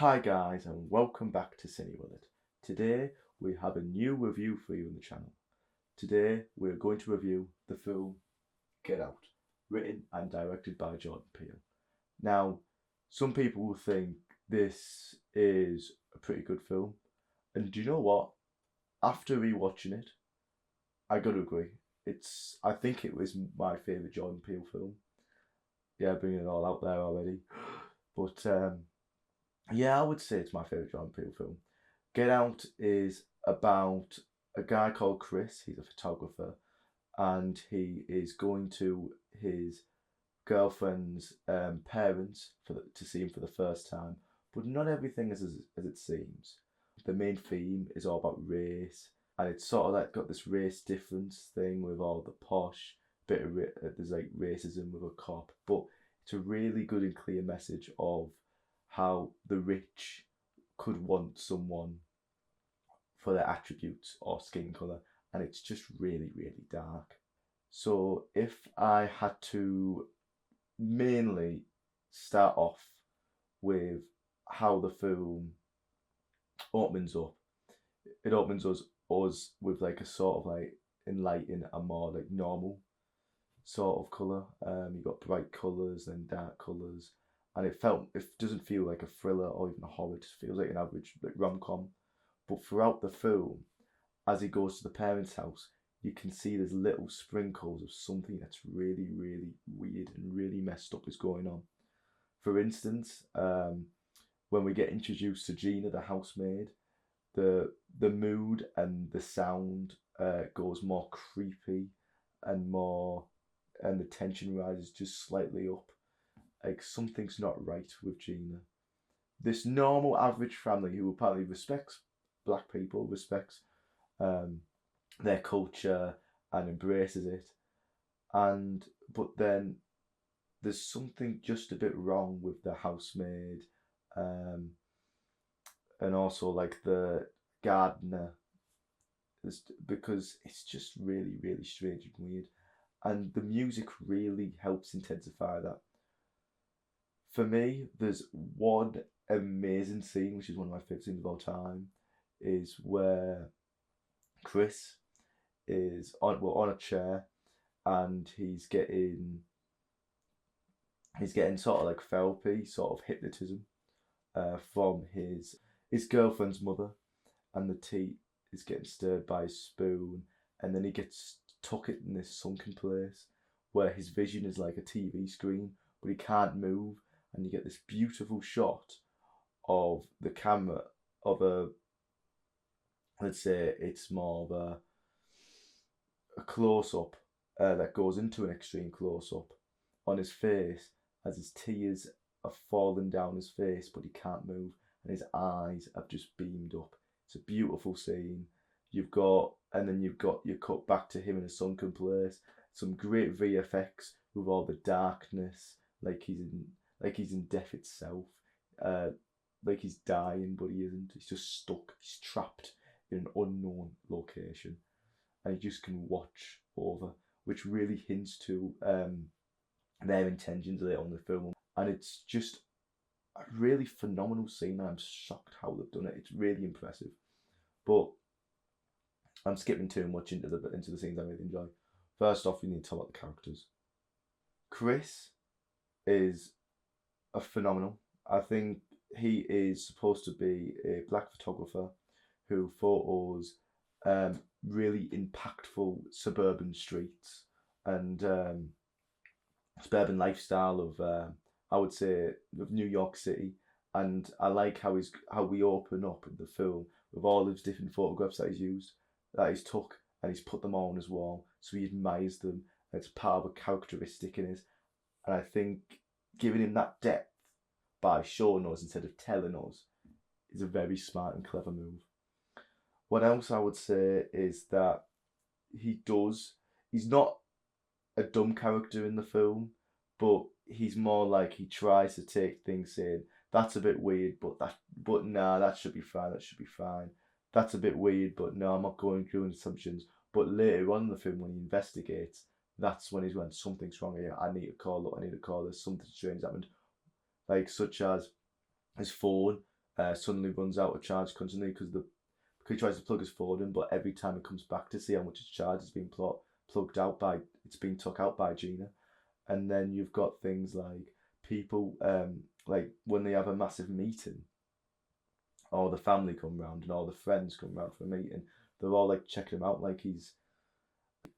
Hi guys and welcome back to Cine With It. Today we have a new review for you on the channel. Today we're going to review the film Get Out, written and directed by Jordan Peele. Now, some people will think this is a pretty good film, and do you know what? After rewatching it, I got to agree. I think it was my favourite Jordan Peele film. Yeah, bringing it all out there already. But yeah, I would say it's my favourite Jordan Peele film. Get Out is about a guy called Chris. He's a photographer, and he is going to his girlfriend's parents to see him for the first time. But not everything is as it seems. The main theme is all about race, and it's sort of like got this race difference thing with all the posh bit of there's like racism with a cop, but it's a really good and clear message of how the rich could want someone for their attributes or skin color, and it's just really, really dark. So, if I had to mainly start off with how the film opens up, it opens us with like a sort of like enlightened and more like normal sort of color. You got bright colors and dark colors, and it doesn't feel like a thriller or even a horror. It just feels like an average like rom-com. But throughout the film, as he goes to the parents' house, you can see there's little sprinkles of something that's really, really weird and really messed up is going on. For instance, when we get introduced to Gina, the housemaid, the mood and the sound goes more creepy and more, and the tension rises just slightly up. Like something's not right with Gina. This normal average family who apparently respects black people, respects um, their culture and embraces it, and but then there's something just a bit wrong with the housemaid, um, and also like the gardener, because it's just really, really strange and weird, and the music really helps intensify that. For me, there's one amazing scene, which is one of my favorite scenes of all time, is where Chris is on a chair, and he's getting sort of like therapy, sort of hypnotism, from his girlfriend's mother, and the tea is getting stirred by a spoon, and then he gets tucked in this sunken place where his vision is like a TV screen, but he can't move, and you get this beautiful shot of the camera of a, let's say it's more of a close up, that goes into an extreme close up on his face as his tears are falling down his face, but he can't move, and his eyes have just beamed up. It's a beautiful scene. You cut back to him in a sunken place. Some great VFX with all the darkness, like he's in death itself. Uh, like he's dying, but he isn't. He's just stuck. He's trapped in an unknown location, and you just can watch over, which really hints to their intentions later on in the film. And it's just a really phenomenal scene. I'm shocked how they've done it. It's really impressive. But I'm skipping too much into the scenes I really enjoy. First off, we need to talk about the characters. Chris is a phenomenal. I think he is supposed to be a black photographer who photos really impactful suburban streets and suburban lifestyle of, I would say, of New York City. And I like how we open up in the film with all those different photographs that he's took, and he's put them all on his wall, so he admires them. And it's part of a characteristic in his, and I think giving him that depth by showing us instead of telling us is a very smart and clever move. What else I would say is that he's not a dumb character in the film, but he's more like he tries to take things saying that's a bit weird, but nah, that should be fine. That should be fine. That's a bit weird, but no, I'm not going through assumptions. But later on in the film, when he investigates, that's when he's when something's wrong here. I need to call up. I need to call. There's something strange happened, like such as his phone suddenly runs out of charge constantly because he tries to plug his phone in, but every time he comes back to see how much his charge is being plugged out by, it's being took out by Gina. And then you've got things like people, like when they have a massive meeting, all the family come round and all the friends come round for a meeting. They're all like checking him out, like he's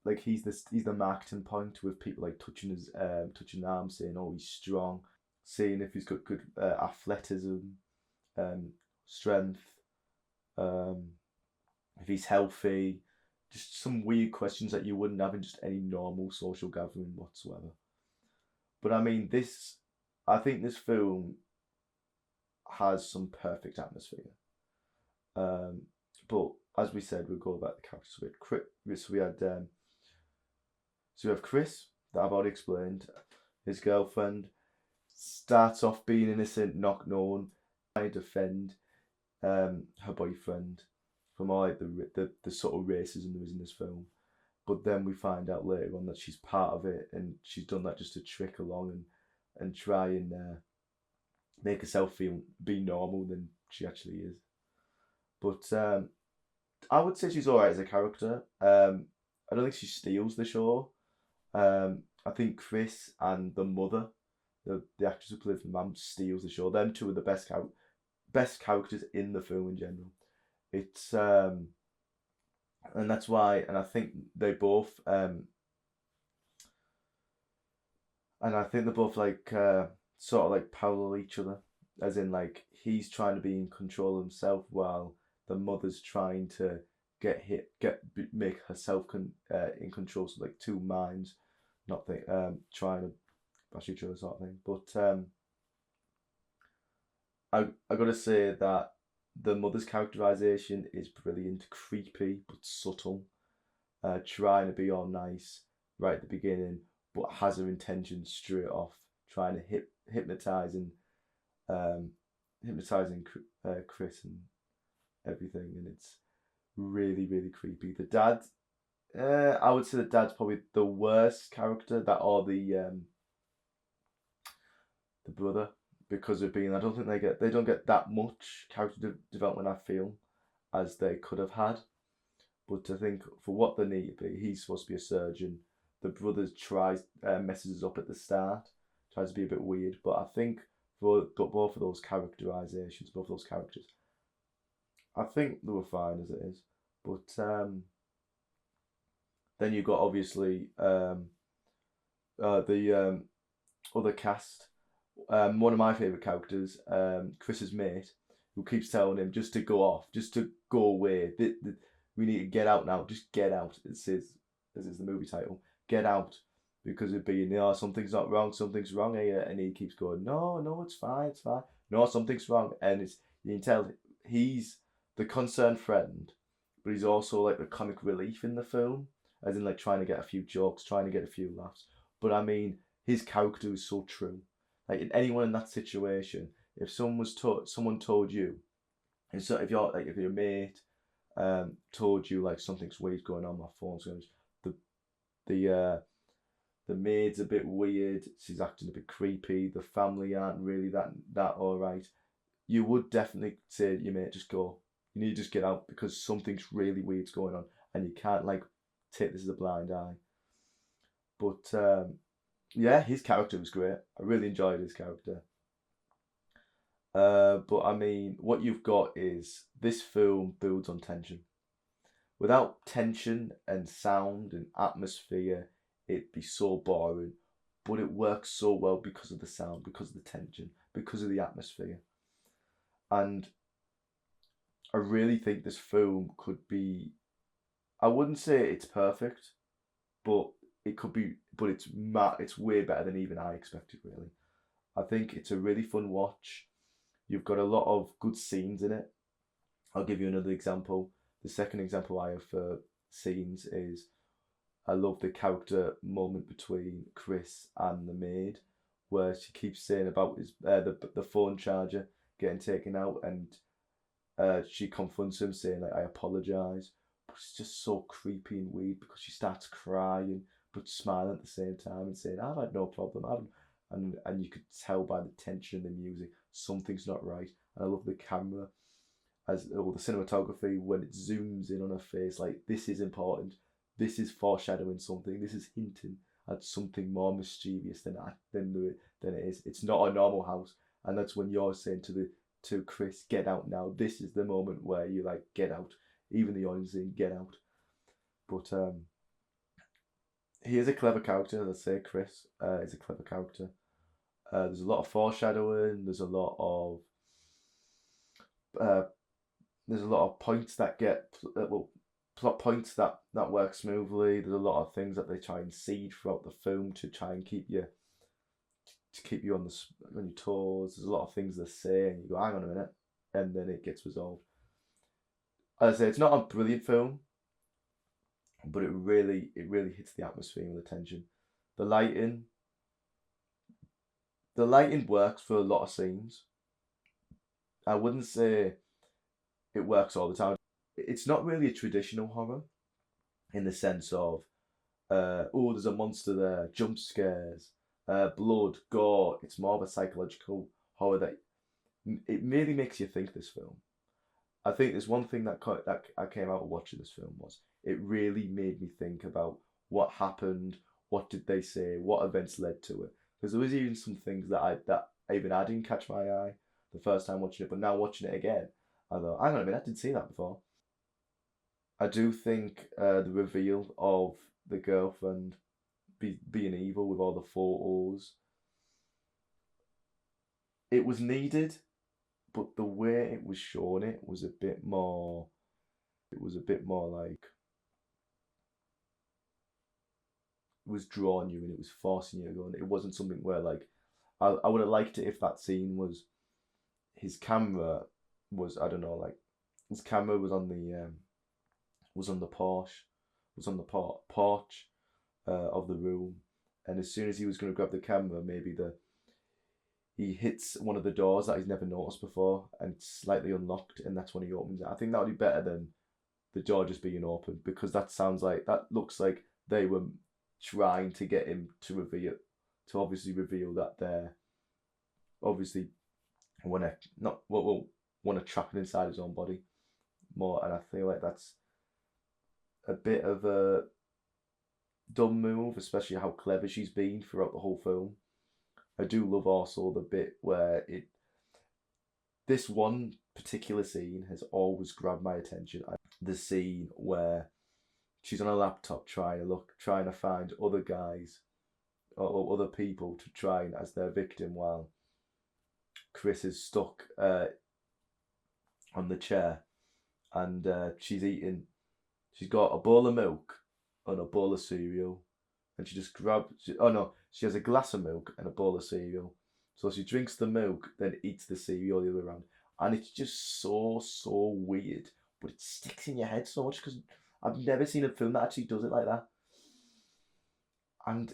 the marketing point, with people like touching the arm, saying, oh, he's strong, seeing if he's got good athleticism, strength, if he's healthy. Just some weird questions that you wouldn't have in just any normal social gathering whatsoever. But I mean, I think this film has some perfect atmosphere. But as we said, we'll go about the characters a bit. So we have Chris, that I've already explained. His girlfriend starts off being innocent, not known, trying to defend her boyfriend from all like the sort of racism there is in this film. But then we find out later on that she's part of it, and she's done that just to trick along and try and make herself be normal than she actually is. But I would say she's alright as a character. I don't think she steals the show. I think Chris and the mother, the actress who plays the mum, steals the show. Them two are the best characters in the film in general. It's and that's why, and I think they both like sort of like parallel each other, as in like he's trying to be in control of himself while the mother's trying to make herself in control. So like two minds, not trying to bash each other sort of thing. But I gotta say that the mother's characterization is brilliant, creepy but subtle, trying to be all nice right at the beginning, but has her intentions straight off, trying to hypnotizing Chris and everything, and it's really, really creepy. The dad, I would say the dad's probably the worst character, that or the brother, because of being, I don't think they don't get that much character development, I feel, as they could have had. But I think for what they need to be, he's supposed to be a surgeon. The brother messes us up at the start, tries to be a bit weird. But I think for both of those characterizations, both of those characters, I think they were fine as it is. But then you've got obviously the other cast. One of my favourite characters, Chris's mate, who keeps telling him just to go off, just to go away. We need to get out now. Just get out. This is the movie title. Get out, because it'd be, something's not wrong. Something's wrong here, and he keeps going, no, it's fine, it's fine. No, something's wrong, and you can tell he's the concerned friend, but he's also like the comic relief in the film, as in like trying to get a few jokes, trying to get a few laughs. But I mean, his character is so true. Like anyone in that situation, if someone told you, and so if your mate told you like something's weird going on, my phone's going, the maid's a bit weird, she's acting a bit creepy, the family aren't really that alright, you would definitely say to your mate, just go. You need to just get out, because something's really weird's going on, and you can't like take this as a blind eye. But yeah, his character was great. I really enjoyed his character. But I mean, what you've got is this film builds on tension. Without tension and sound and atmosphere, it'd be so boring. But it works so well because of the sound, because of the tension, because of the atmosphere. And I really think this film could be, I wouldn't say it's perfect, but it could be, but it's way better than even I expected, really. I think it's a really fun watch. You've got a lot of good scenes in it. I'll give you another example. The second example I have for scenes is, I love the character moment between Chris and the maid, where she keeps saying about his the phone charger getting taken out, and she confronts him saying like, I apologise. But it's just so creepy and weird, because she starts crying but smiling at the same time and saying, I've had no problem. And you could tell by the tension in the music, something's not right. and I love the camera or the cinematography when it zooms in on her face. Like, this is important. This is foreshadowing something. This is hinting at something more mischievous than it is. It's not a normal house, and that's when you're saying to Chris, "Get out now." This is the moment where you like get out. Even the audience saying, "Get out." But he is a clever character. Let's say Chris is a clever character. There's a lot of foreshadowing. There's a lot of points that plot points that work smoothly. There's a lot of things that they try and seed throughout the film to try and keep you on your toes. There's a lot of things they say, and you go, "Hang on a minute," and then it gets resolved. As I say, it's not a brilliant film, but it really hits the atmosphere and the tension. The lighting works for a lot of scenes. I wouldn't say it works all the time. It's not really a traditional horror in the sense of, there's a monster there, jump scares, blood, gore. It's more of a psychological horror that it really makes you think, this film. I think there's one thing that I came out of watching this film was it really made me think about what happened, what did they say, what events led to it. Because there was even some things that I didn't catch my eye the first time watching it, but now watching it again, I thought, hang on a minute, I didn't see that before. I do think the reveal of the girlfriend being evil with all the photos, it was needed, but the way it was shown, it was a bit more like, it was drawing you and it was forcing you to go, and it wasn't something where, like, I would have liked it if that scene was his camera was, I don't know, like his camera was on the porch of the room, and as soon as he was going to grab the camera, maybe he hits one of the doors that he's never noticed before, and it's slightly unlocked, and that's when he opens it. I think that would be better than the door just being open, because that looks like they were trying to get him to obviously reveal that they're obviously want to trap it inside his own body more, and I feel like that's a bit of a dumb move, especially how clever she's been throughout the whole film. I do love also the bit where this one particular scene has always grabbed my attention. The scene where she's on a laptop trying to find other guys or other people to try and as their victim, while Chris is stuck on the chair, and she's got a bowl of milk and a bowl of cereal, and she has a glass of milk and a bowl of cereal. So she drinks the milk, then eats the cereal the other way around, and it's just so weird, but it sticks in your head so much because I've never seen a film that actually does it like that, and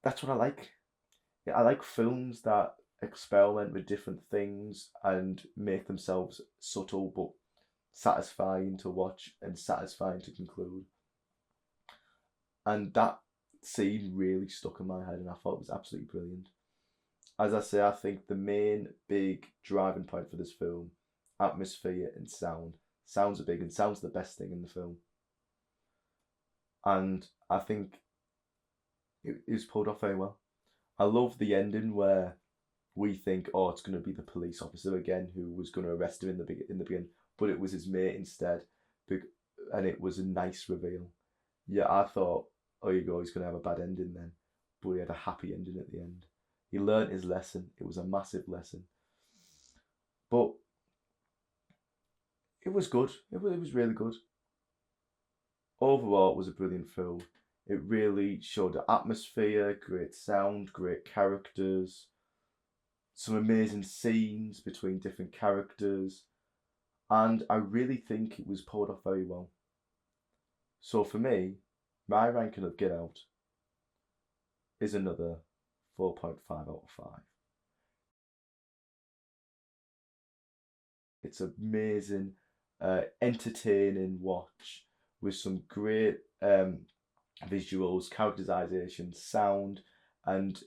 that's what I like. I like films that experiment with different things and make themselves subtle but satisfying to watch and satisfying to conclude. And that scene really stuck in my head, and I thought it was absolutely brilliant. As I say, I think the main big driving point for this film, atmosphere and sound. Sounds are big, and sound's the best thing in the film. And I think it was pulled off very well. I love the ending where we think, oh, it's going to be the police officer again who was going to arrest him in the beginning, but it was his mate instead, and it was a nice reveal. Yeah, I thought, oh, you go, he's going to have a bad ending then, but he had a happy ending at the end. He learnt his lesson. It was a massive lesson, but it was good. It was really good. Overall, it was a brilliant film. It really showed the atmosphere, great sound, great characters, some amazing scenes between different characters, and I really think it was pulled off very well. So for me, my ranking of Get Out is another 4.5 out of 5. It's amazing, entertaining watch with some great visuals, characterization, sound, and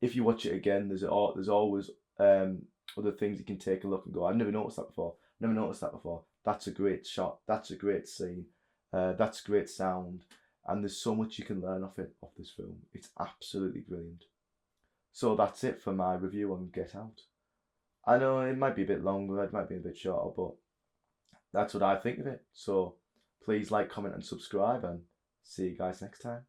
if you watch it again, there's always other things you can take a look and go, I've never noticed that before. Never noticed that before. That's a great shot. That's a great scene. That's great sound. And there's so much you can learn off this film. It's absolutely brilliant. So that's it for my review on Get Out. I know it might be a bit longer, it might be a bit shorter, but that's what I think of it. So please like, comment, and subscribe, and see you guys next time.